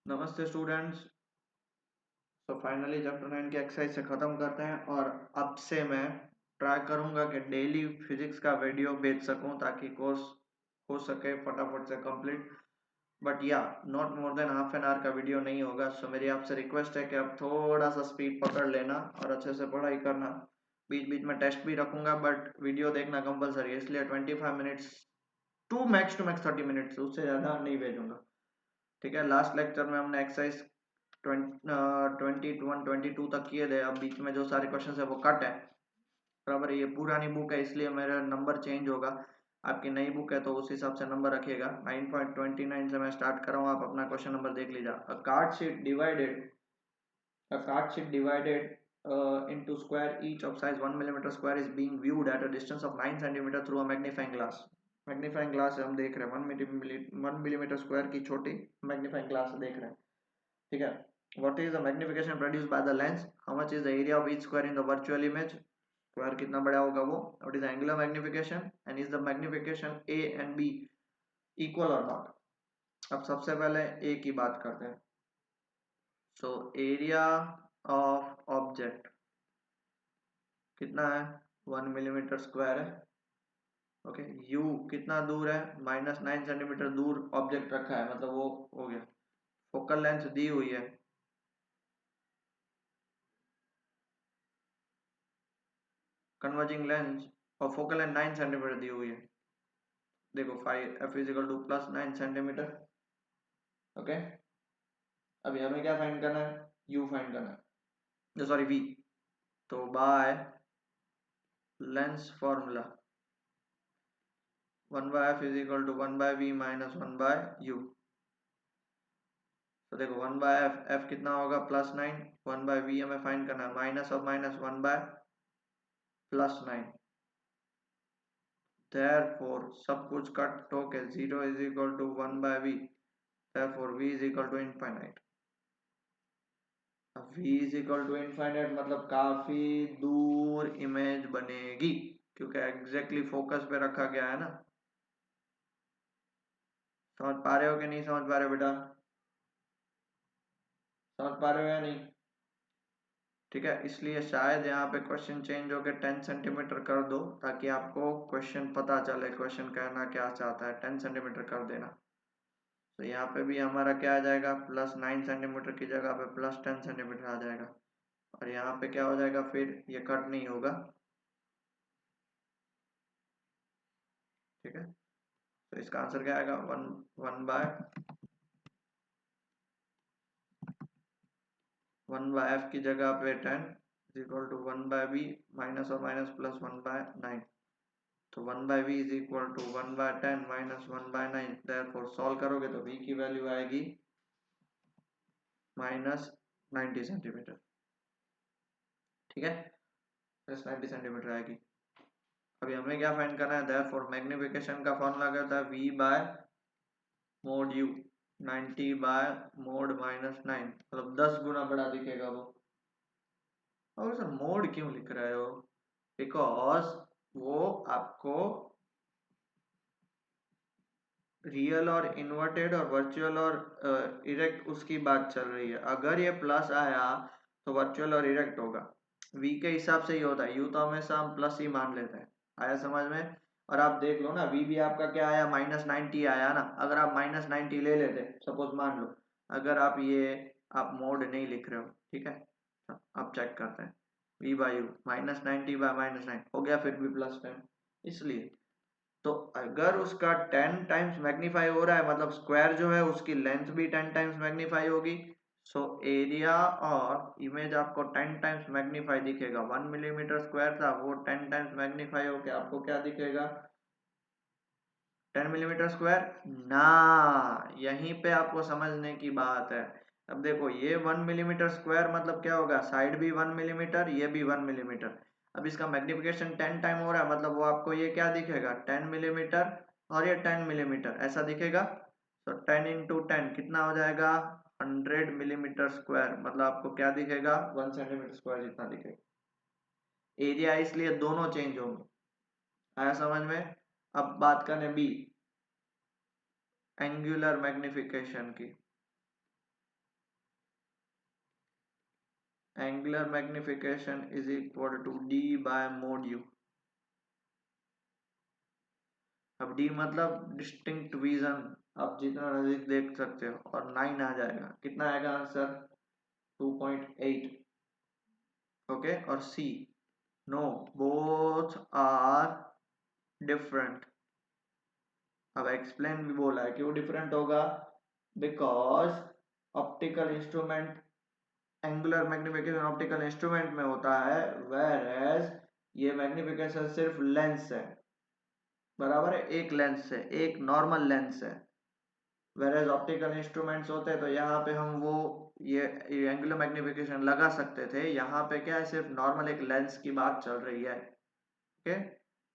नमस्ते स्टूडेंट्स। तो finally chapter 9 की एक्सरसाइज से ख़त्म करते हैं और अब से मैं ट्राई करूंगा कि डेली फिजिक्स का वीडियो भेज सकूं ताकि कोर्स हो सके फटाफट से कंप्लीट। बट या not more than half an hour का वीडियो नहीं होगा। सो मेरी आपसे रिक्वेस्ट है कि आप थोड़ा सा स्पीड पकड़ लेना और अच्छे से पढ़ाई करना। बीच बीच में टेस्ट भी रखूंगा बट वीडियो देखना कंपलसरी है, इसलिए 25 मिनट्स टू मैक्स 30 मिनट्स, उससे ज़्यादा नहीं भेजूंगा। ठीक है, लास्ट लेक्चर में हमने एक्सरसाइज 22 तक किए थे। अब बीच में जो सारे क्वेश्चन है वो कट है। बराबर, ये पुरानी बुक है इसलिए मेरा नंबर चेंज होगा। आपकी नई बुक है तो उस हिसाब से नंबर रखिएगा। 9.29 से मैं स्टार्ट कर रहा हूँ, आप अपना क्वेश्चन नंबर देख लीजिए। A card sheet divided into square each of size 1 millimeter square is being viewed at a distance of 9 centimeter through a magnifying glass. Magnifying glass से हम देख रहे हैं 1 मिलीमीटर स्क्वायर की छोटी मैग्नीफाइंग ग्लास देख रहे हैं। ठीक है, what is the magnification produced by the lens, how much is the area of each square in the virtual image, square कितना बड़ा होगा वो, what is the angular magnification and is the magnification a and b equal or not। अब सबसे पहले a की बात करते हैं। so area of object कितना है, 1 मिलीमीटर स्क्वायर है। ओके, u कितना दूर है, -9 सेंटीमीटर दूर ऑब्जेक्ट रखा है, मतलब वो हो गया। फोकल लेंथ दी हुई है, कन्वर्जिंग लेंस और फोकल लेंथ 9 सेंटीमीटर दी हुई है। देखो f = +9 सेंटीमीटर। ओके, अभी हमें क्या फाइंड करना है, u फाइंड करना है, सॉरी v। तो by lens formula 1/f = 1/v - 1/u। तो देखो 1/f, f कितना होगा +9, 1/v हमें फाइंड करना है माइनस ऑफ माइनस 1/+9। therefore सब कुछ कट होके 0 = 1/v, therefore v = infinite। v = मतलब काफी दूर इमेज बनेगी क्योंकि एग्जैक्टली फोकस पे रखा गया है ना। समझ पा रहे हो कि नहीं समझ पा रहे हो बेटा, समझ पा रहे हो या नहीं। ठीक है, इसलिए शायद यहाँ पे क्वेश्चन चेंज होकर 10 सेंटीमीटर कर दो ताकि आपको क्वेश्चन पता चले क्वेश्चन कहना क्या चाहता है। 10 सेंटीमीटर कर देना। तो यहाँ पे भी हमारा क्या आ जाएगा, +9 सेंटीमीटर की जगह पे +10 सेंटीमीटर आ जाएगा। और यहाँ पे क्या हो जाएगा, फिर ये कट नहीं होगा। ठीक है, तो इसका आंसर क्या आएगा, 1/f की जगह पे 10 = 1/v माइनस और माइनस प्लस 1/9। तो 1/v = 1/10 - 1/9। देयरफॉर सॉल्व करोगे तो v की वैल्यू आएगी -90 सेंटीमीटर। ठीक है, +90 सेंटीमीटर आएगी। अभी हमें क्या फाइंड करना है, देयरफॉर मैग्निफिकेशन का फॉर्मूला क्या होता है, v/mod u, 90/mod -9, मतलब 10 गुना बड़ा दिखेगा वो। और सर मोड क्यों लिख रहे हो, बिकॉज वो आपको रियल और इन्वर्टेड और वर्चुअल और इरेक्ट उसकी बात चल रही है। अगर ये प्लस आया तो वर्चुअल और इरेक्ट होगा। v के हिसाब से ही होता है, u तो हमेशा हम प्लस ही मान लेते हैं। आया समझ में। और आप देख लो ना, v भी आपका क्या आया, -90 आया ना। अगर आप -90 ले लेते, सपोज मान लो, अगर आप मोड नहीं लिख रहे हो, ठीक है, आप चेक करते हैं, v/u -90/-9 हो गया, फिर भी +10। इसलिए तो अगर उसका 10 टाइम्स मैग्नीफाई हो रहा है, मतलब स्क्वायर जो है उसकी लेंथ भी 10 टाइम्स मैग्नीफाई होगी। सो एरिया और इमेज आपको 10 टाइम्स मैग्नीफाई दिखेगा। 1 मिलीमीटर स्क्वायर था, वो 10 टाइम्स मैग्नीफाई होकर आपको क्या दिखेगा, 10 मिलीमीटर स्क्वायर ना। यहीं पे आपको समझने की बात है। अब देखो ये 1 मिलीमीटर स्क्वायर मतलब क्या होगा, साइड भी 1 मिलीमीटर, ये भी 1 मिलीमीटर। अब इसका मैग्निफिकेशन 10 टाइम हो रहा है, मतलब वो आपको ये क्या दिखेगा, 10 मिलीमीटर और ये 10 मिलीमीटर ऐसा दिखेगा। तो 10 × 10 कितना हो जाएगा, 100 मिलीमीटर स्क्वायर, मतलब आपको क्या दिखेगा, 1 सेंटीमीटर स्क्वायर जितना दिखेगा। एरिया इसलिए दोनों चेंज होंगे। आया समझ में। अब बात करें बी, एंगुलर मैग्निफिकेशन की। Angular magnification is equal to D by mod U. अब डी मतलब डिस्टिंक्ट विजन, आप जितना नजदीक देख सकते हो, और 9 आ जाएगा। कितना आएगा आंसर? 2.8। ओके, और सी, नो बोथ आर डिफरेंट। अब एक्सप्लेन भी बोला है, क्यों डिफरेंट होगा? Because optical instrument, angular magnification optical instrument में होता है, वेयर एज ये मैग्निफिकेशन सिर्फ लेंस है, बराबर है, एक लेंस है, एक नॉर्मल लेंस है। वेरेज ऑप्टिकल इंस्ट्रूमेंट्स होते हैं तो यहाँ पे हम वो ये एंगुलर मैग्निफिकेशन लगा सकते थे। यहाँ पे क्या है, सिर्फ नॉर्मल एक लेंस की बात चल रही है। ओके,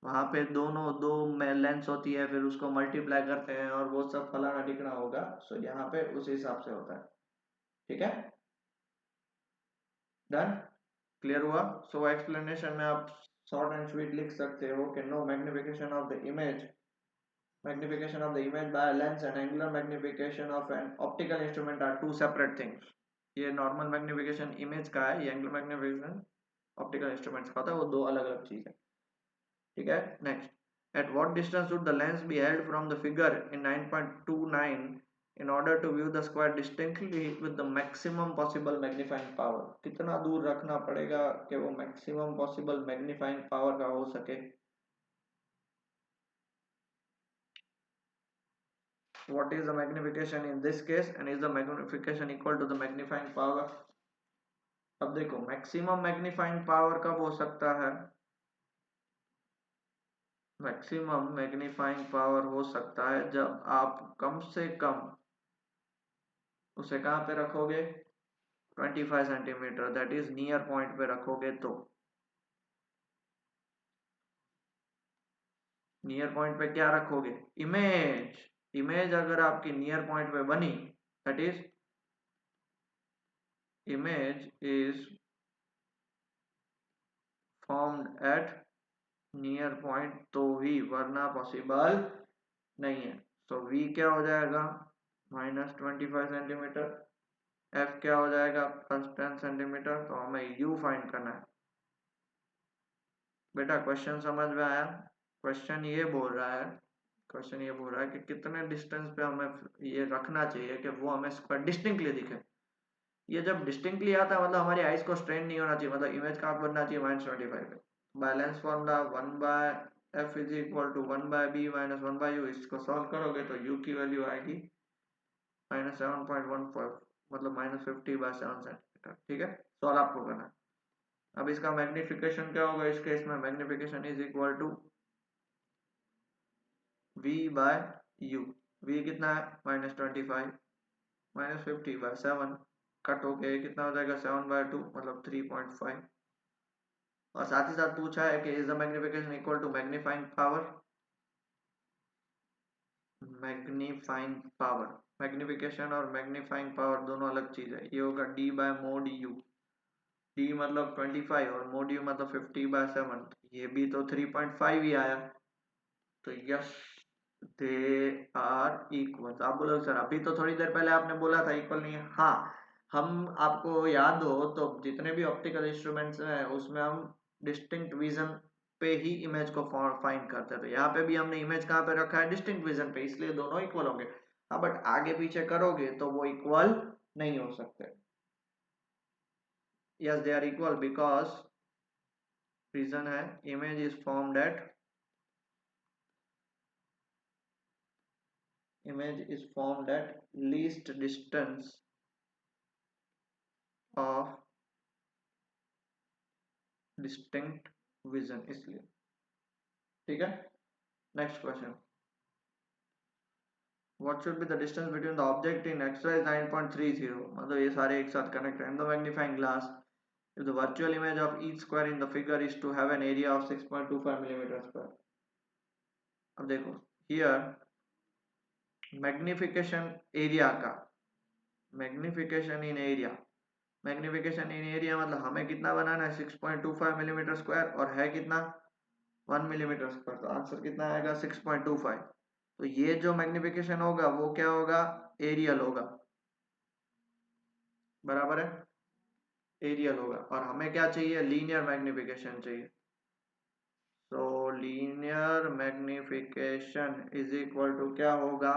वहां पे दोनों दो में लेंस होती है, फिर उसको मल्टीप्लाई करते हैं और वो सब फलाना टिकना होगा। सो यहाँ पे उस हिसाब से होता है। ठीक है, डन, क्लियर हुआ? सो एक्सप्लेनेशन में आप शॉर्ट एंड स्वीट लिख सकते हो कि no magnification of the image, magnification of the image by a lens and angular magnification of an optical instrument are two separate things। ये नॉर्मल मैग्निफिकेशन इमेज का है, ये एंगुलर मैग्निफिकेशन ऑप्टिकल इंस्ट्रूमेंट्स का होता है, वो दो अलग अलग चीज है। ठीक है, next, at what distance should the lens be held from the figure in 9.29 in order to view the square distinctly with the maximum possible magnifying power? कितना दूर रखना पड़ेगा कि वो maximum possible magnifying power का हो सके? What is the magnification in this case and is the magnification equal to the magnifying power? अब देखो, मैक्सिमम मैग्नीफाइंग पावर कब हो सकता है? मैक्सिमम मैग्नीफाइंग पावर हो सकता है जब आप कम से कम उसे कहाँ पे रखोगे? 25 centimetre, that is near point पे रखोगे। तो नियर पॉइंट पे क्या रखोगे? इमेज। इमेज अगर आपकी नियर पॉइंट पे बनी, that is image is formed eight near point, तो ही, वरना पॉसिबल नहीं है। तो v क्या हो जाएगा? -25 सेंटीमीटर। f क्या हो जाएगा? +10 सेंटीमीटर। तो हमें u फाइंड करना है। बेटा क्वेश्चन समझ में आया? क्वेश्चन ये बोल रहा है, क्वेश्चन ये बोल रहा है कि कितने डिस्टेंस पे हमें ये रखना चाहिए कि वो हमें स्क्वायर डिस्टिंक्टली दिखे। ये जब डिस्टिंक्टली आता है मतलब हमारी आइज को स्ट्रेन नहीं होना चाहिए, मतलब इमेज कहाँ बनना चाहिए? -25 पे। Balance formula 1/f is equal to 1/b minus 1/u। इसको सॉल्व करोगे तो u की वैल्यू आएगी -7.15, मतलब -50/7 सेंटीमीटर। ठीक है, सॉल्व आपको करना है। अब इसका मैग्निफिकेशन क्या होगा इस केस में? Magnification is equal to v/u। v कितना है? -25 -50/7 कट होके कितना हो जाएगा? 7/2, मतलब 3.5। और साथ ही साथ पूछा है कि is the magnification equal to magnifying power. Magnifying power, magnification और मैग्नीफाइंग पावर दोनों अलग चीज है। ये होगा d/mod u। d मतलब 25 और mod u मतलब 50/7। ये भी तो 3.5 ही आया। तो यस, दे आर इक्वल। आप बोलोगे सर अभी तो थोड़ी देर पहले आपने बोला था इक्वल नहीं है। हाँ, हम, आपको याद हो तो जितने भी ऑप्टिकल इंस्ट्रूमेंट्स हैं उसमें हम डिस्टिंक्ट विजन पे ही इमेज को फाइंड करते थे। यहाँ पे भी हमने इमेज कहाँ पे रखा है? डिस्टिंक्ट विजन पे, इसलिए दोनों इक्वल होंगे। हाँ, बट आगे पीछे करोगे तो वो इक्वल नहीं हो सकते। Yes, they are equal because reason है image is formed at least distance of distinct vision, इसलिए। ठीक है, next question, what should be the distance between the object in exercise 9.30? मतलब ये सारे एक साथ कनेक्ट है। In the magnifying glass, if the virtual image of each square in the figure is to have an area of 6.25 millimeter square। अब देखो, here magnification area का, magnification in area, magnification in area मतलब हमें कितना बनाना है? 6.25 millimetre square, और है कितना? 1 मिलीमीटर स्क्वायर। तो आंसर कितना आएगा? 6.25। तो ये जो मैग्निफिकेशन होगा वो क्या होगा? एरियल होगा, बराबर है। एरियल होगा, और हमें क्या चाहिए, लीनियर मैग्निफिकेशन चाहिए। तो linear magnification is equal to क्या होगा,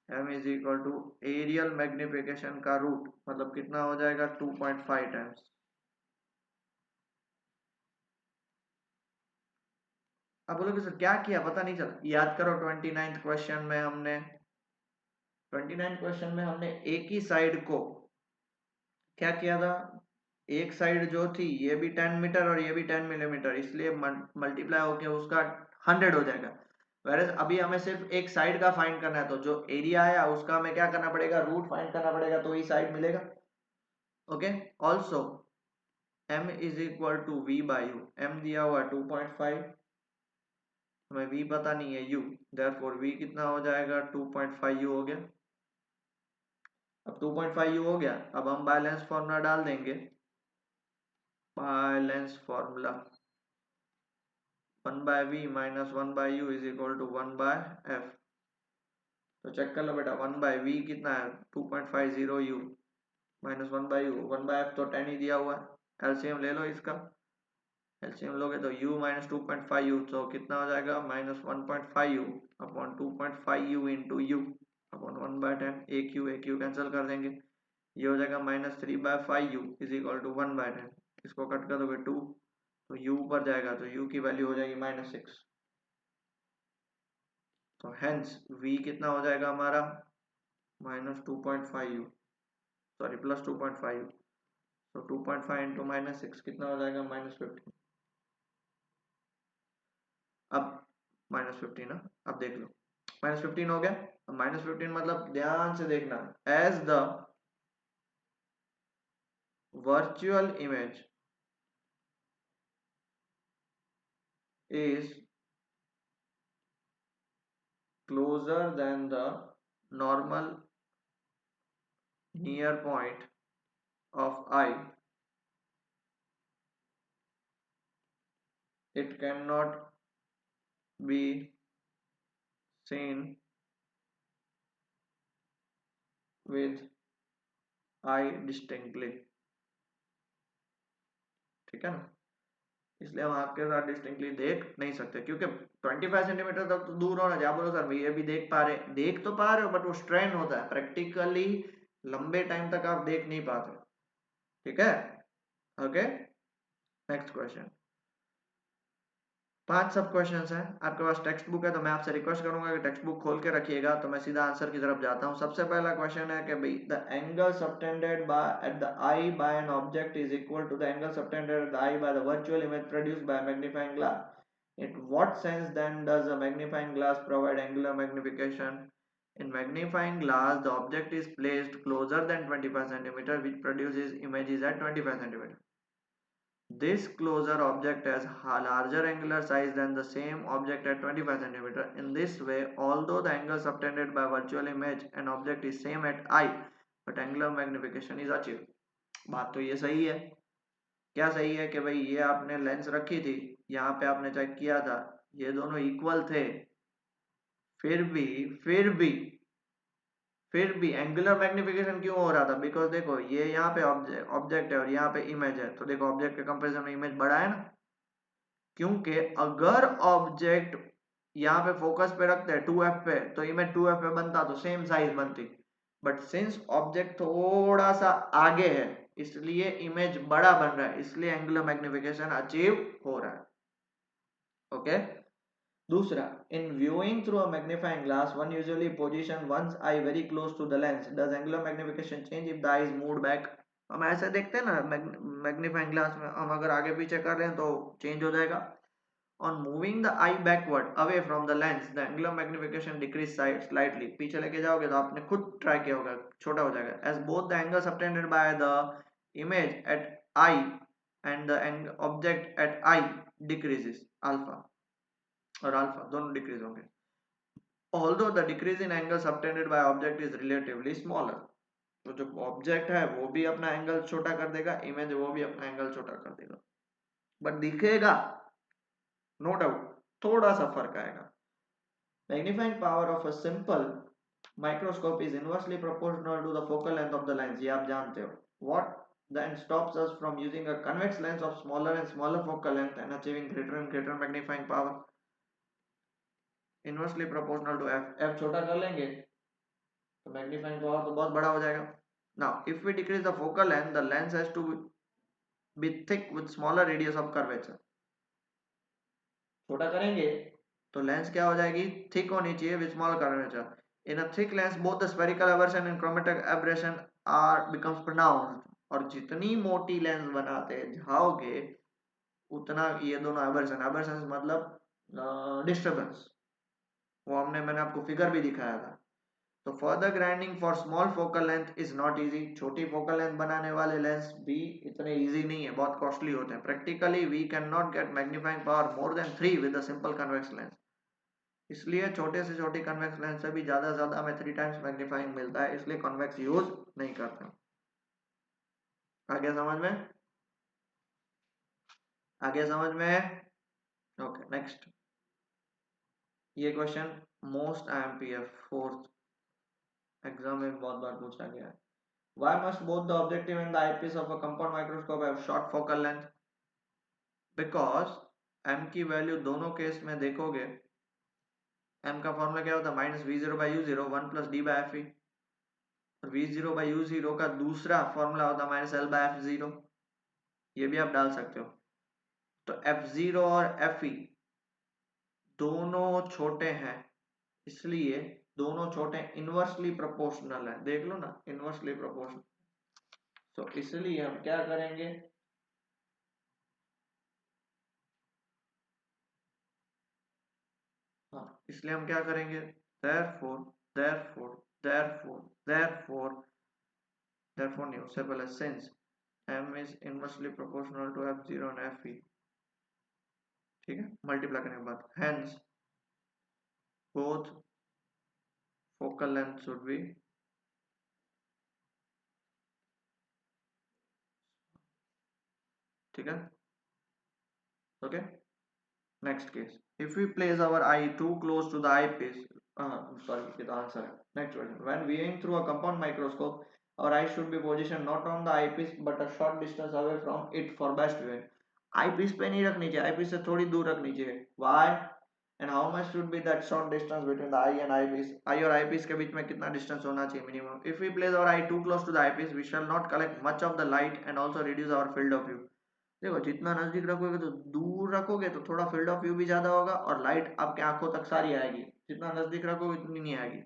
m is equal to aerial magnification का रूट, मतलब कितना हो जाएगा 2.5 टाइम्स। अब बोलोगे सर क्या किया, पता नहीं चला। याद करो 29th क्वेश्चन में हमने 29th क्वेश्चन में हमने एक ही साइड को क्या किया था, एक साइड जो थी ये भी 10 मीटर और ये भी 10 मिलीमीटर, इसलिए मल्टीप्लाई होके उसका 100 हो जाएगा। वैसे अभी हमें सिर्फ एक साइड का फाइंड करना है, तो जो एरिया आया उसका हमें क्या करना पड़ेगा, रूट फाइंड करना पड़ेगा, तो ही साइड मिलेगा। Okay, also m is equal to v by U, m दिया हुआ 2.5, हमें v पता नहीं है u, देयरफॉर v कितना हो जाएगा 2.5 u हो गया। अब 2.5 u हो गया, अब हम बैलेंस फॉर्मूला डाल देंगे, balance formula 1 by v minus 1 by u is equal to 1 by f। तो चेक कर लो बेटा, 1 बाय v कितना है 2.50 u minus 1 by u, 1 by f तो 10 ही दिया हुआ है, एलसीएम ले लो इसका, एलसीएम लोगे तो u माइनस 2.5 u, तो कितना हो जाएगा minus 1.5 u upon 2.5 u into u upon 1 by 10, एक u कैंसिल कर देंगे, ये हो जाएगा minus 3 by 5 u is equal to 1 by 10, इसको कट कर दोगे 2, तो u ऊपर जाएगा तो u की वैल्यू हो जाएगी माइनस 6। तो हेंस v कितना हो जाएगा हमारा minus 2.5 u, sorry plus 2.5 u, तो 2.5 इंटू माइनस 6 कितना हो जाएगा माइनस 15। अब माइनस 15 ना, अब देख लो माइनस 15 हो गया। अब माइनस 15 मतलब ध्यान से देखना, as the virtual image is closer than the normal near point of eye, it cannot be seen with eye distinctly। ठीक है ना, इसलिए हम आपके साथ डिस्टिंक्टली देख नहीं सकते, क्योंकि 25 सेंटीमीटर तक तो दूर होना चाहिए। बोलो सर ये भी देख पा रहे, देख तो पा रहे हो बट वो स्ट्रेन होता है, प्रैक्टिकली लंबे टाइम तक आप देख नहीं पाते। ठीक है, ओके, नेक्स्ट क्वेश्चन। 5 सब क्वेश्चंस हैं, आपके पास टेक्स्ट बुक है तो मैं आपसे रिक्वेस्ट करूंगा कि टेक्स्ट बुक खोल के रखिएगा। तो मैं सीधा आंसर की तरफ जाता हूं। सबसे पहला क्वेश्चन है कि भाई the angle subtended by at the eye by an object is equal to the angle subtended at the eye by the virtual image produced by magnifying glass. In what sense then does a magnifying glass provide angular magnification? In magnifying glass, the object is placed closer than 25 cm, which produces images at 25 cm. This closer object has larger angular size than the same object at 25 cm. In this way, although the angle subtended by virtual image and object is same at eye, but angular magnification is achieved. बात तो ये सही है। क्या सही है कि भाई ये आपने लेंस रखी थी, यहाँ पे आपने चेक किया था, ये दोनों इक्वल थे, फिर भी फिर भी फिर भी एंगुलर मैग्निफिकेशन क्यों हो रहा था? बिकॉज देखो ये यहाँ पे ऑब्जेक्ट है और यहाँ पे इमेज है, तो देखो ऑब्जेक्ट के कंपैरिजन में इमेज बड़ा है ना, क्योंकि अगर ऑब्जेक्ट यहाँ पे फोकस पे रखते हैं 2f पे, तो इमेज 2f पे बनता तो सेम साइज बनती, बट सिंस ऑब्जेक्ट थोड़ा सा आगे है इसलिए इमेज बड़ा बन रहा है, इसलिए एंगुलर मैग्निफिकेशन अचीव हो रहा है। ओके, दूसरा, in viewing through a magnifying glass one usually position one's eye very close to the lens. Does angular magnification change if the eye is moved back? हम ऐसे देखते हैं ना मैग्नीफाइंग ग्लास में, हम अगर आगे पीछे कर रहे हैं तो चेंज हो जाएगा। On moving the eye backward away from the lens, the angular magnification decrease slightly. पीछे लेके जाओगे तो आपने खुद ट्राई किया होगा, छोटा हो जाएगा। As both the angles subtended by the image at eye and the object at eye decreases, alpha और अल्फा दोनों डिक्रीज होंगे। Although the decrease in angle subtended by object is relatively smaller, तो जो ऑब्जेक्ट है वो भी अपना angle छोटा कर देगा, इमेज वो भी अपना एंगल छोटा कर देगा, बट दिखेगा नो डाउट थोड़ा सा फर्क आएगा। Magnifying power of a simple microscope is inversely proportional to the focal length of the lens, ये आप जानते हो। What? then stops us from using a convex lens of smaller and smaller focal length and achieving greater and greater magnifying power. Inversely proportional to f. f छोटा कर लेंगे तो magnifying power तो बहुत बड़ा हो जाएगा. Now if we decrease the focal length, the lens has to be thick with smaller radius of curvature. छोटा करेंगे तो लेंस क्या हो जाएगी, थिक होनी चाहिए with small curvature. In a thick lens both the spherical aberration and chromatic aberration are becomes pronounced. और जितनी मोटी लेंस बनाते जाओगे उतना ये दोनों एबर्शन, एबर्शन मतलब डिस्टर्बेंस, वो मैंने आपको फिगर भी दिखाया था. तो further grinding for small focal length is not easy. छोटी फोकल लेंथ बनाने वाले लेंस भी इतने इजी नहीं है, बहुत कॉस्टली होते हैं. Practically we can not get magnifying power more than 3 with a simple convex lens. इसलिए छोटे से छोटी कन्वेक्स लेंस से भी ज्यादा ज्यादा हमें 3 टाइम्स मैग्नीफाइंग मिलता है, इसलिए कन्वेक्स यूज नहीं करते. आगे समझ में, आगे समझ में. Okay next. ये क्वेश्चन मोस्ट आईएमपीएफ फोर्थ एग्जाम में बहुत बार पूछा गया है. Why must both the objective and the eyepiece of a compound microscope have short focal length? Because m की वैल्यू दोनों केस में देखोगे, m का फॉर्मूला क्या होता है, minus we zero by you zero, one plus D by F E. और V zero by you zero का दूसरा फॉर्मूला होता है minus L by F zero. ये भी आप डाल सकते हो. तो एफ जीरो और एफ ई दोनों छोटे हैं, इसलिए दोनों छोटे इनवर्सली प्रोपोर्शनल है. देख लो ना, इनवर्सली प्रोपोर्शनल. तो इसलिए हम क्या करेंगे, हाँ इसलिए हम क्या करेंगे, therefore therefore therefore therefore therefore नहीं, उससे पहले since m is inversely proportional to f0 and fe, ठीक है, मल्टीप्लाई करने के बाद hence both focal length should be, ठीक है. Okay next case. if we place our eye too close to the eyepiece, sorry ये तो आंसर है. Next question. when viewing through a compound microscope our eyes should be positioned not on the eyepiece but a short distance away from it for best viewing. eyepiece पे नहीं रखनी चाहिए, eyepiece से थोड़ी दूर रखनी चाहिए. why and how much should be that short distance between the eye and eyepiece? eye और eyepiece के बीच में कितना distance होना चाहिए minimum? if we place our eye too close to the eyepiece we shall not collect much of the light and also reduce our field of view. देखो जितना नजदीक रखोगे तो दूर रखोगे तो थोड़ा फील्ड ऑफ व्यू भी ज्यादा होगा और लाइट आपके आंखों तक सारी आएगी, जितना नजदीक रखोगे उतनी नहीं आएगी.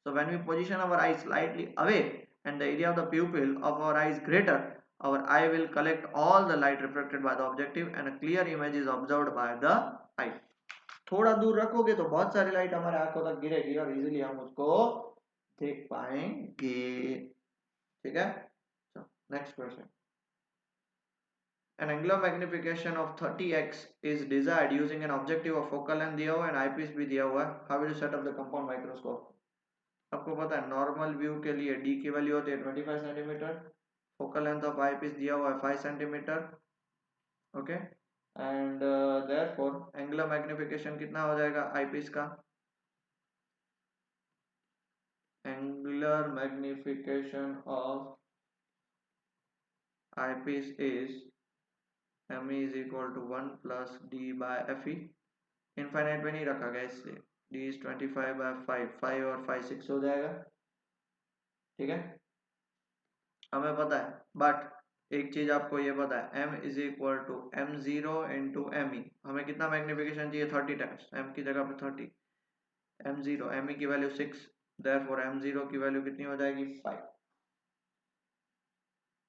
So when we position our eye slightly away and the area of the pupil of our eye is greater, our eye will collect all the light reflected by the objective and a clear image is observed by the eye. थोड़ा दूर रखोगे तो बहुत सारी light हमारे आंखों तक गिरेगी और इजीली हम उसको देख पाएंगे. ठीक है. Next question. An angular magnification of 30x is desired using an objective of focal length दिया हुआ है, eyepiece भी दिया हुआ है. How will you set up the compound microscope? आपको पता है नॉर्मल व्यू के लिए d की वैल्यू होती है 25 centimetre, focal length of eyepiece दिया हुआ है 5 centimetre. Okay and therefore angular magnification कितना हो जाएगा आईपीस का? Angular magnification of eyepiece is me is equal to 1 plus d by fe. Infinite पे नहीं रखा गया इसलिए d is 25 by 5, 5 और 5 6 हो जाएगा. ठीक है, हमें पता है. बट एक चीज आपको ये पता है, m is equal to m zero into m e. हमें कितना मैग्निफिकेशन चाहिए, 30 टाइम्स. m की जगह पे 30, m जीरो, एम ई की वैल्यू 6, देयरफॉर m जीरो की वैल्यू कितनी हो जाएगी, 5.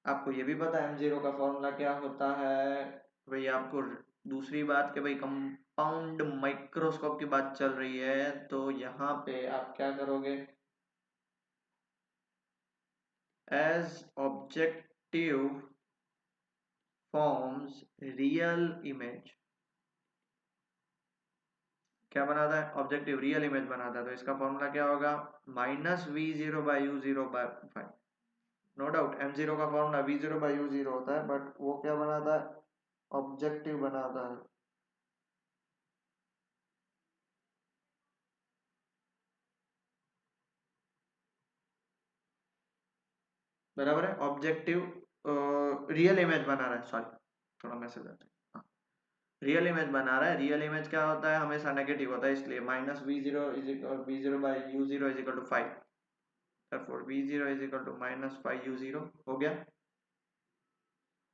आपको ये भी पता है m जीरो का फॉर्मूला क्या होता है. भाई आपको दूसरी बात कि भाई कंपाउंड माइक्रोस्कोप की बात चल रही है, तो यहाँ पे आप क्या करोगे, as objective forms real image. क्या बनाता है, ऑब्जेक्टिव रियल इमेज बनाता है. तो इसका फॉर्मूला क्या होगा, minus we zero by you zero by 5. No doubt M zero का formula V zero by you zero होता है, बट वो क्या बनाता है, ऑब्जेक्टिव बनाता है. बराबर है, ऑब्जेक्टिव रियल इमेज बना रहा है, सॉरी थोड़ा मैसेज आता है, हाँ रियल इमेज बना रहा है। रियल इमेज क्या होता है, हमेशा नेगेटिव होता है, इसलिए minus we zero is equal v zero by you zero is equal to 5, therefore v zero is equal to minus 5 u zero हो गया।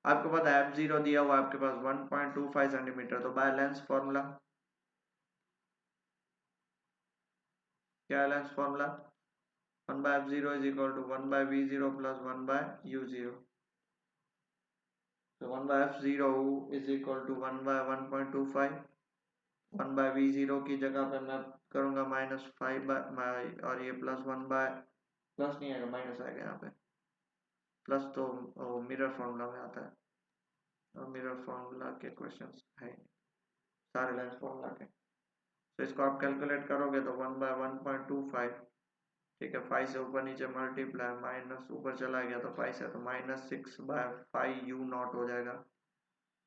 आपको पता है f0 दिया हुआ आपके पास 1.25 सेंटीमीटर, तो बाय लेंस फॉर्मूला क्या है, lens formula 1 by f0 is equal to 1 by v0 plus 1 by u0, so 1 by f0 is equal to 1 by 1.25, 1 by v0 की जगह पे मैं करूंगा माइनस 5 बाय और ये प्लस 1 बाय, प्लस नहीं आएगा माइनस आएगा यहाँ पे, प्लस तो मिरर फॉर्मूला में आता है और मिरर फॉर्मूला के क्वेश्चंस है सारे लेंस फॉर्मूला के, तो इसको आप कैलकुलेट करोगे तो 1 बाय 1.25, ठीक है 5 से ऊपर नीचे मल्टीप्लाई माइनस ऊपर चला गया तो 5 से, तो माइनस 6 बाय 5 यू नॉट हो जाएगा,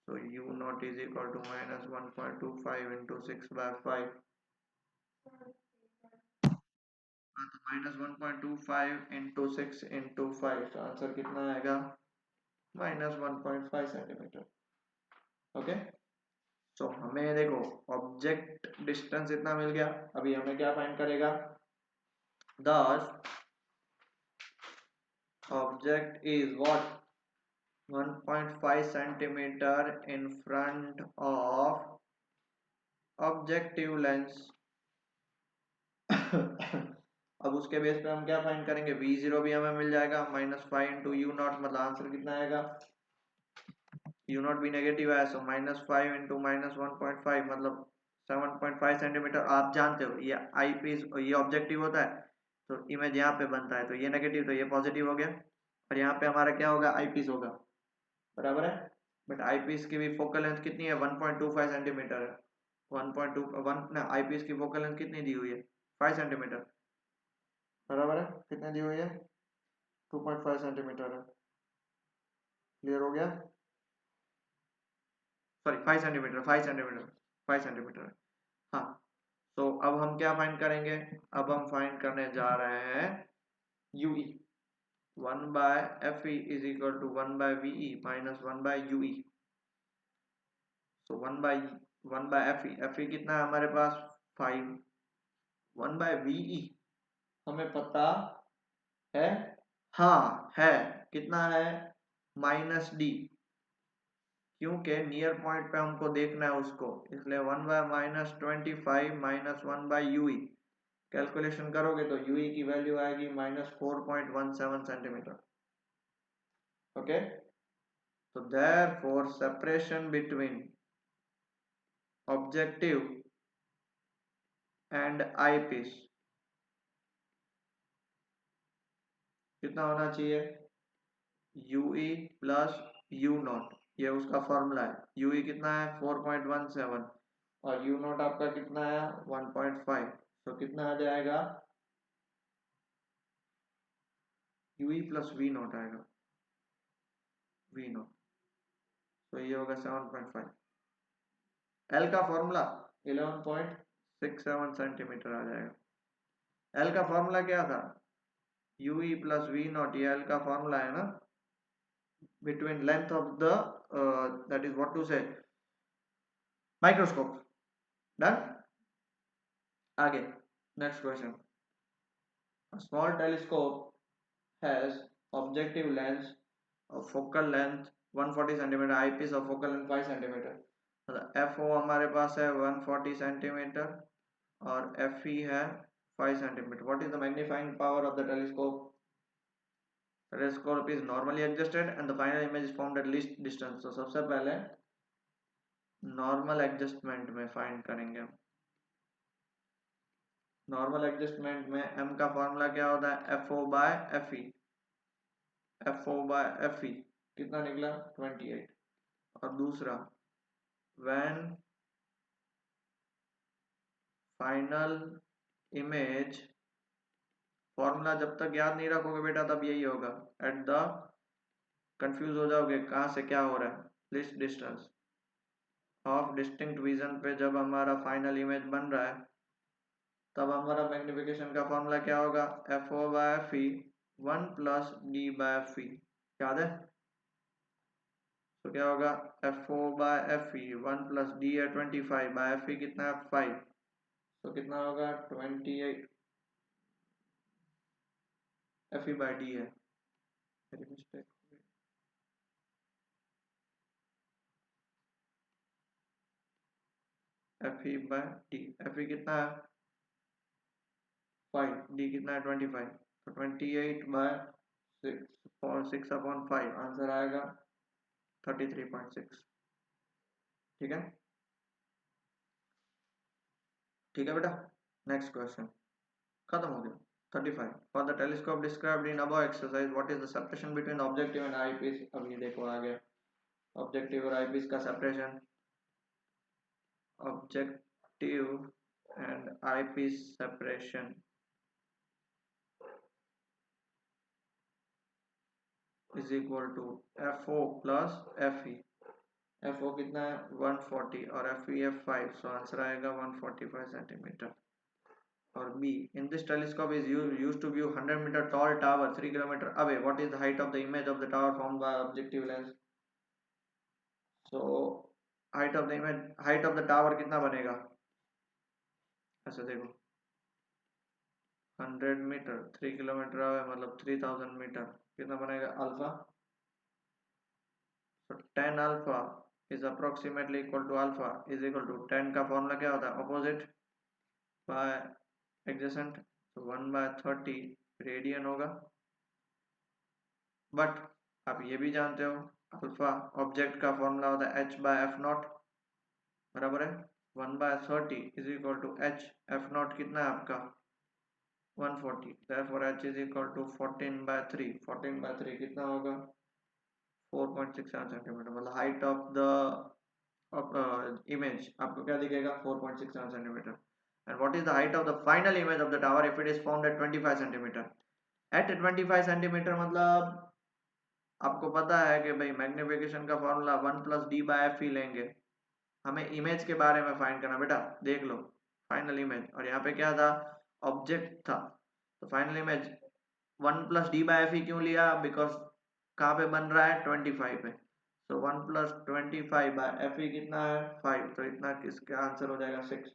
तो u naught is equal to minus 1.25 into 6 by 5, तो माइनस 1.25 इंटू 6 इंटू 5, तो आंसर कितना आएगा माइनस 1.5 सेंटीमीटर। ओके, तो हमें देखो ऑब्जेक्ट डिस्टेंस इतना मिल गया, अभी हमें क्या फाइंड करेगा, thus object is what 1.5 centimeter in front of objective lens अब उसके बेस पे हम क्या फाइंड करेंगे, v0 भी हमें मिल जाएगा माइनस 5 इंटू यू नॉट, मतलब आंसर कितना आएगा, यू नॉट भी नेगेटिव है, सो माइनस 5 इंटू माइनस 1.5 मतलब 7.5 सेंटीमीटर। आप जानते हो ये आई पीस, ये ऑब्जेक्टिव होता है तो इमेज यहाँ पे बनता है, तो ये नेगेटिव तो ये पॉजिटिव हो गया, और यहाँ पे हमारा क्या होगा, आई पीस होगा, बराबर है। बट आई पीस की भी फोकल लेंथ कितनी है, 1.25 सेंटीमीटर है, 1.21 ना, आई पीस की फोकल लेंथ कितनी दी हुई है, 5 सेंटीमीटर, बराबर है, कितनी दी हुई है, 2.5 सेंटीमीटर है, क्लियर हो गया, सॉरी 5 सेंटीमीटर, 5 सेंटीमीटर, 5 सेंटीमीटर, हाँ। तो अब हम क्या फाइंड करेंगे, अब हम फाइंड करने जा रहे हैं u e, 1 by f e is equal to 1 by v e minus 1 by u e, so 1 by f e कितना है हमारे पास 5, 1 बाय वीई हमें पता है, हाँ है, कितना है माइनस डी, क्योंकि नियर पॉइंट पे हमको देखना है उसको, इसलिए 1 by minus 25 minus 1 by u e, calculation करोगे तो यूई की वैल्यू आएगी माइनस 4.17 सेंटीमीटर। ओके, तो therefore separation between objective and eyepiece कितना होना चाहिए, यूई प्लस यू नॉट, ये उसका फॉर्मूला है, यूई कितना है 4.17 और यू नॉट आपका कितना है 1.5, तो कितना आ जाएगा, यूई प्लस वी नॉट आएगा, वी नॉट, तो ये होगा 7.5, एल का फॉर्मूला 11.67 सेंटीमीटर आ जाएगा। एल का फॉर्मूला क्या था, यूई प्लस वी नॉट, ये एल का फॉर्मूला है ना, between length of the that is what to say microscope, done. आगे next question, a small telescope has objective lens of focal length 140 cm, eyepiece of focal length 5 cm, मतलब FO हमारे पास है 140 cm और FE है 5 cm। What is the magnifying power of the telescope? Telescope is normally adjusted and the final image is formed at least distance, तो सबसे पहले normal adjustment में find करेंगे हम, नॉर्मल एडजस्टमेंट में m का फॉर्मूला क्या होता है, FO by FE, FO by FE कितना निकला 28, और दूसरा when फाइनल इमेज, फॉर्मूला जब तक याद नहीं रखोगे बेटा तब यही होगा, एट द, कंफ्यूज हो जाओगे कहाँ से क्या हो रहा है, list distance of distinct vision पे जब हमारा फाइनल इमेज बन रहा है तब हमारा मैग्निफिकेशन का फॉर्मूला क्या होगा, FO by FE 1 plus D by FE, याद है, तो क्या होगा, f o by f e, 1 + d है 25 बाय एफ ई कितना है 5, तो कितना होगा 28, एफ ई बाय डी है, मेरी mistake, F E bye D, F e कितना है 5, डी कितना है 25, तो 28 बाय 6/5 आंसर आएगा 33.6। ठीक है, ठीक है बेटा। नेक्स्ट क्वेश्चन खत्म हो गया। 35 for the telescope described in above exercise what is the separation between the objective and eyepiece. अब ये देखो आ गया ऑब्जेक्टिव और आई पीस का separation. Objective and eyepiece separation is equal to f o plus f e. F o कितना है 140 और एफ ई है 5, सो आंसर आएगा 145 सेंटीमीटर। और b in this telescope is used to view 100 metre tall tower 3 kilometre away, what is the height of the image of the tower formed by objective lens. So height of the image, height of the tower कितना बनेगा, ऐसे देखो 100 metre 3 kilometre away मतलब 3000 metre, कितना बनेगा alpha. So tan alpha is approximately equal to alpha is equal to tan का formula क्या होता है opposite by adjacent, तो 1/30 रेडियन होगा। बट आप ये भी जानते हो अल्फा ऑब्जेक्ट का फॉर्मूला होता है h/f0, बराबर है 1/30 is equal to h, f0 कितना है आपका 140, therefore h is equal to 14/3, 14/3 कितना होगा 4.67 सेंटीमीटर, मतलब हाइट ऑफ द इमेज आपको क्या दिखेगा 4.67 centimetre. And what is the height of the final image of the tower if it is found at 25 centimetre. At 25 centimetre मतलब आपको पता है कि भाई मैग्निफिकेशन का फॉर्मूला 1 + d/f ही लेंगे, हमें इमेज के बारे में फाइंड करना बेटा। देख लो फाइनल इमेज, और यहाँ पे क्या था ऑब्जेक्ट था, तो फाइनल इमेज 1 + d/f ही क्यों लिया, बिकॉज कहाँ पे बन रहा है 25 पे, तो 1 + 25/f ही कितना है 5, तो इतना किसका आंसर हो जाएगा 6।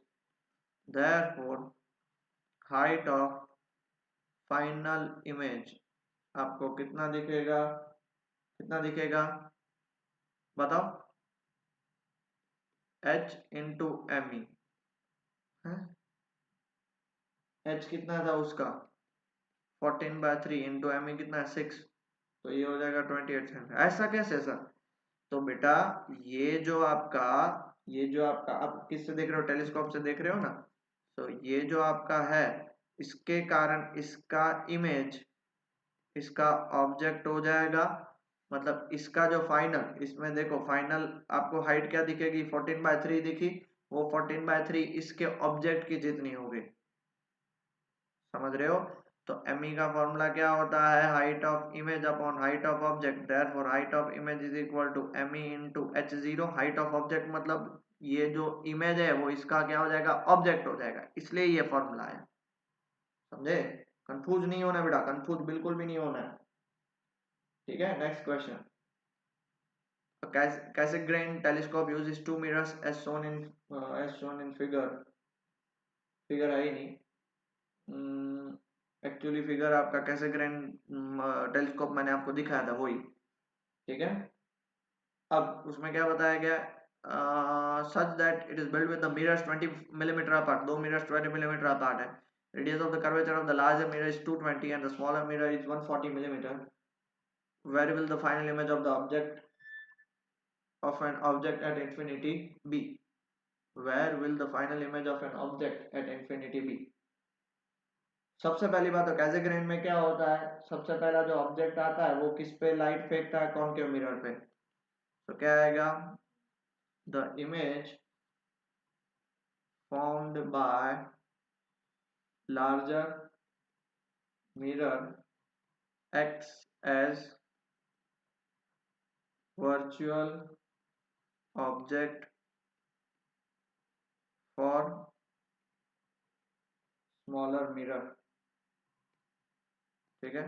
Therefore height of final image आपको कितना दिखेगा, कितना दिखेगा बताओ, h into m e, h कितना था उसका 14/3 इंटू एम ई कितना है 6, तो ये हो जाएगा 28 सेंटीमीटर। ऐसा कैसे सर, तो बेटा ये जो आपका, ये जो आपका आप किससे देख रहे हो टेलीस्कोप से देख रहे हो ना, तो ये जो आपका है इसके कारण इसका इमेज इसका ऑब्जेक्ट हो जाएगा, मतलब इसका जो फाइनल, इसमें देखो फाइनल आपको हाइट क्या दिखेगी 14/3 दिखी, वो 14/3 इसके ऑब्जेक्ट की जितनी होगी, समझ रहे हो। तो एम ई का फॉर्मूला क्या होता है height of image upon height of object, therefore height of image is equal to m e into h0, height of object मतलब ये जो इमेज है वो इसका क्या हो जाएगा ऑब्जेक्ट हो जाएगा, इसलिए ये फॉर्मूला है, समझे। कंफ्यूज नहीं होना बेटा, कंफ्यूज बिल्कुल भी नहीं होना है। ठीक है, next question. Cassegrain grain telescope uses two mirrors as shown in figure, figure है ही नहीं एक्चुअली, फिगर आपका कैसे ग्रेन टेलीस्कोप मैंने आपको दिखाया था वही, ठीक है। अब उसमें क्या बताया गया, such that it is build with the mirrors 20 millimetre apart, दो मिरर्स 20 मिलीमीटर अपार्ट है। Radius of the curvature of the larger mirror is 220 and the smaller mirror is 140 millimetre. Where will the final image of the object of an object at infinity be, where will the final image of an object at infinity be। सबसे पहली बात तो कैसेग्रेन में क्या होता है, सबसे पहला जो ऑब्जेक्ट आता है वो किस पे लाइट फेंकता है कॉनकेव मिरर पे, तो क्या आएगा the image formed by larger mirror acts as virtual object for smaller mirror, ठीक है।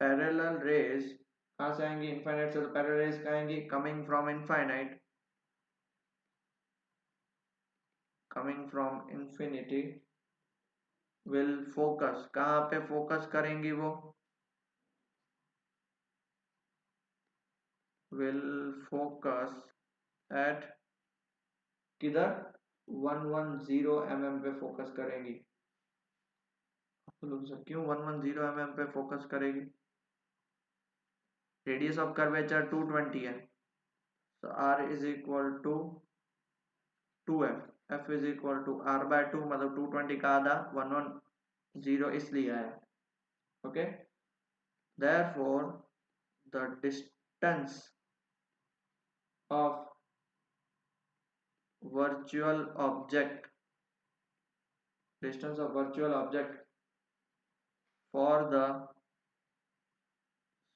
पैरेलल रेज कहाँ से आएंगी? इनफाइनाइट से तो पैरेलल रेज कहाँ आएंगी? Coming from infinite, coming from infinity will focus, कहाँ पे फोकस करेंगी वो? विल फोकस एट, किधर? 110 mm पे फोकस करेंगी। बोलो सर क्यों 110 mm पे फोकस करेगी? रेडियस ऑफ कर्वेचर 220 है, तो r is equal to 2f, f is equal to r by 2, मतलब 220 का आधा 110 इसलिए आया। Okay, therefore the distance of virtual object, distance of virtual object for the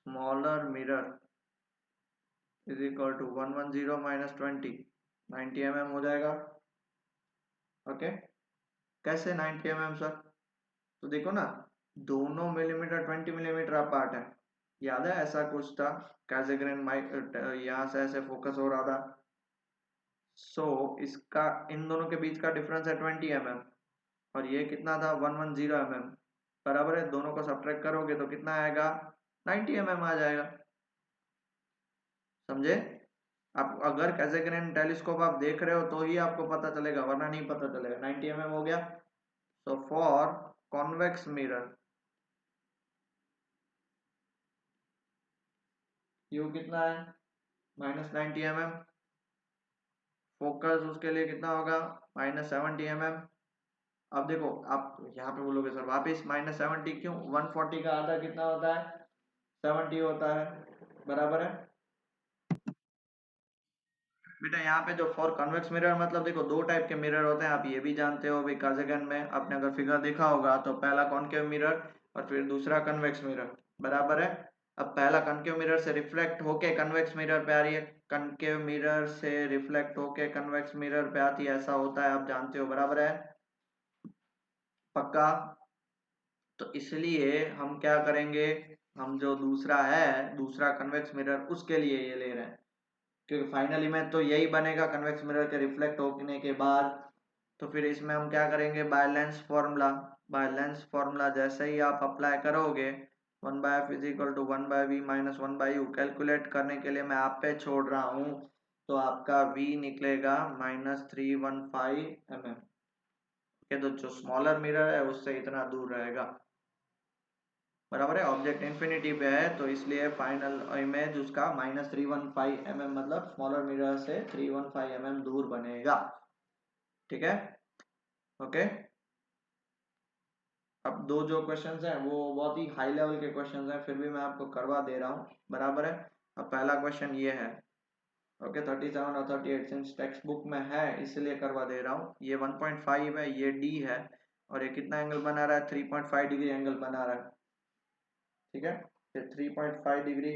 smaller mirror is equal to 110 minus 20, 90 mm हो जाएगा। Okay, कैसे 90 mm sir? तो देखो ना, दोनों मिलीमीटर 20 मिलीमीटर अपार्ट है, याद है ऐसा कुछ था? कैसेग्रेन माइक यहाँ से ऐसे फोकस हो रहा था, सो इसका इन दोनों के बीच का डिफरेंस है 20 mm, और ये कितना था? 110 mm, बराबर है। दोनों को सब्ट्रैक्ट करोगे तो कितना आएगा? 90 mm आ जाएगा। समझे? आप अगर कैसेग्रेन टेलीस्कोप आप देख रहे हो तो ही आपको पता चलेगा, वरना नहीं पता चलेगा। 90 mm हो गया। So for convex mirror you कितना है? -90 mm। फोकस उसके लिए कितना होगा? -70 mm। अब देखो, आप यहाँ पे बोलोगे सर वापिस -70 क्यों? 140 का आधा कितना होता है? 70 होता है, बराबर है बेटा। यहाँ पे जो फॉर कन्वेक्स मिरर, मतलब देखो दो टाइप के मिरर होते हैं, आप ये भी जानते हो भाई। काजेगन में आपने अगर फिगर देखा होगा तो पहला कॉनकेव मिरर और फिर दूसरा कन्वेक्स मिरर, बराबर है। अब पहला कॉनकेव मिरर से रिफ्लेक्ट होके कन्वेक्स मिरर पे आ रही है, कॉनकेव मिरर से रिफ्लेक्ट होके कन्वेक्स मिरर पे आती है, ऐसा होता है, आप जानते हो, बराबर है, पक्का? तो इसलिए हम क्या करेंगे, हम जो दूसरा है, दूसरा कन्वेक्स मिरर, उसके लिए ये ले रहे हैं, क्योंकि फाइनली में तो यही बनेगा कन्वेक्स मिरर के रिफ्लेक्ट होने के बाद। तो फिर इसमें हम क्या करेंगे? By lens formula, by lens formula जैसे ही आप अप्लाई करोगे, 1/f is equal to 1/v minus 1/u, calculate करने के लिए मैं आप पे छोड़ रहा हूँ, तो आपका v निकलेगा -315 mm। ओके, तो जो स्मॉलर मिरर है उससे इतना दूर रहेगा, बराबर है। ऑब्जेक्ट इंफिनिटी पे है तो इसलिए फाइनल इमेज उसका -315 mm, मतलब स्मॉलर मिरर से 315 mm दूर बनेगा। ठीक है, ओके। अब दो जो क्वेश्चंस हैं वो बहुत ही हाई लेवल के क्वेश्चंस हैं, फिर भी मैं आपको करवा दे रहा हूँ, बराबर है। अब पहला क्वेश्चन ये है, ओके, 37 और 38 सिंस टेक्स्ट बुक में है इसलिए करवा दे रहा हूँ। ये 1.5 है, ये डी है, और ये कितना एंगल बना रहा है? 3.5 डिग्री एंगल बना रहा है, ठीक है। फिर 3.5 डिग्री,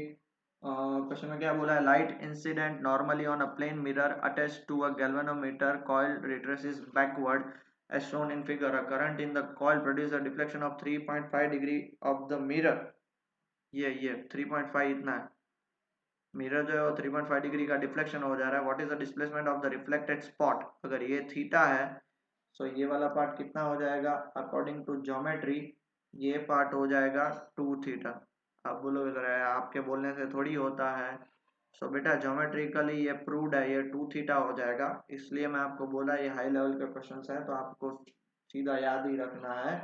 क्वेश्चन में क्या बोला है? Light incident normally on a plane mirror attached to a galvanometer coil retraces backward as shown in figure. A current in the coil produces a deflection of 3.5 degree of the mirror. ये 3.5 इतना है, mirror जो है वो 3.5 degree का deflection हो जा रहा है। What is the displacement of the reflected spot? अगर ये थीटा है तो ये वाला पार्ट कितना हो जाएगा? अकॉर्डिंग टू ज्योमेट्री ये पार्ट हो जाएगा 2 थीटा। आप बोलोगे सर आपके बोलने से थोड़ी होता है, सो बेटा ज्योमेट्रिकली ये प्रूव्ड है, ये 2 थीटा हो जाएगा। इसलिए मैं आपको बोला ये हाई लेवल के क्वेश्चन है, तो आपको सीधा याद ही रखना है।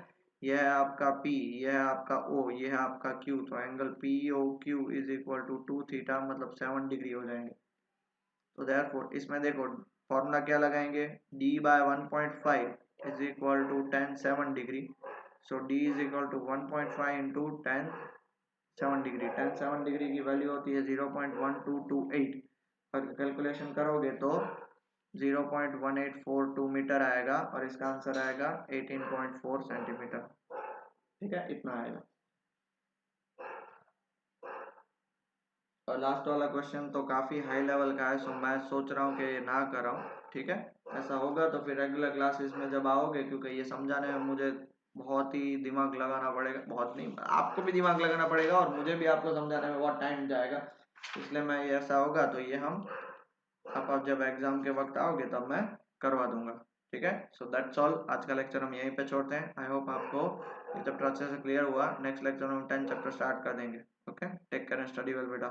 यह है आपका P, यह है आपका O, यह है आपका Q, तो angle POQ is equal to 2 theta, मतलब 7 डिग्री हो जाएंगे। तो देयरफॉर इसमें देखो फॉर्मूला क्या लगाएंगे? D by 1.5 is equal to 10 7 degree, so D is equal to 1.5 into 10 7 degree. 10 7 degree की वैल्यू होती है 0.1228, और कैलकुलेशन करोगे तो 0.1842 मीटर आएगा, और इसका आंसर आएगा 18.4 सेंटीमीटर। ठीक है, इतना आएगा। और लास्ट वाला क्वेश्चन तो काफ़ी हाई लेवल का है, सो मैं सोच रहा हूँ कि ये ना कराऊँ। ठीक है, ऐसा होगा तो फिर रेगुलर क्लासेस में जब आओगे, क्योंकि ये समझाने में मुझे बहुत ही दिमाग लगाना पड़ेगा, बहुत नहीं, आपको भी दिमाग लगाना पड़ेगा और मुझे भी आपको समझाने में बहुत टाइम जाएगा। इसलिए मैं, ये ऐसा होगा तो ये हम, आप जब एग्जाम के वक्त आओगे तब मैं करवा दूंगा। ठीक है, सो दैट्स ऑल, आज का लेक्चर हम यहीं पे छोड़ते हैं। आई होप आपको ये चैप्टर अच्छे से क्लियर हुआ। नेक्स्ट लेक्चर में हम 10 चैप्टर स्टार्ट कर देंगे। Okay, take care and study well बेटा।